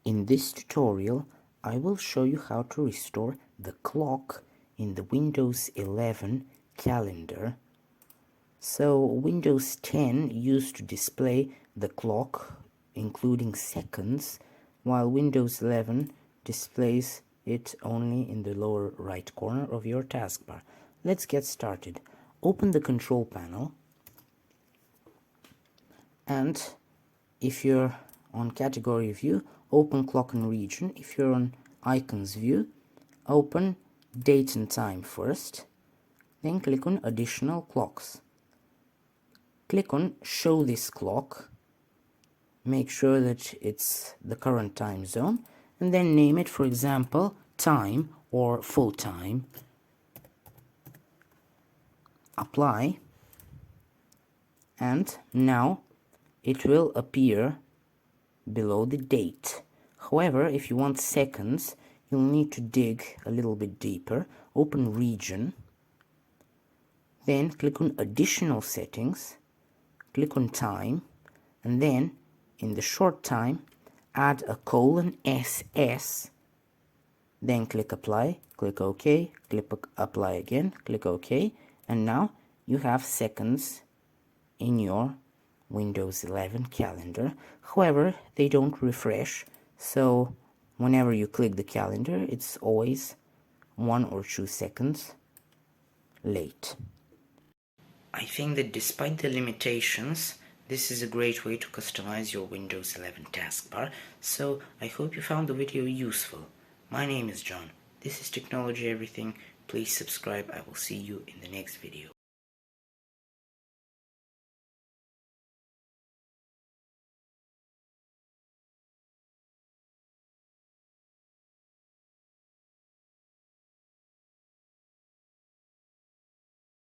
In this tutorial, I will show you how to restore the clock in the Windows 11 calendar. So Windows 10 used to display the clock including seconds, while Windows 11 displays it only in the lower right corner of your taskbar. Let's get started. Open the control panel, and if you're on category view, open clock and region. If you're on icons view, open date and time first, then click on additional clocks. Click on show this clock, make sure that it's the current time zone, and then name it, for example, time or full time. Apply, and now it will appear below the date. However, if you want seconds, you'll need to dig a little bit deeper. Open region, then click on additional settings, click on time, and then in the short time add a :SS, then click apply, click OK, click apply again, click OK, and now you have seconds in your Windows 11 calendar. However, they don't refresh, so whenever you click the calendar, it's always 1 or 2 seconds late. I think that despite the limitations, this is a great way to customize your Windows 11 taskbar, so I hope you found the video useful. My name is John. This is Technology Everything. Please subscribe. I will see you in the next video.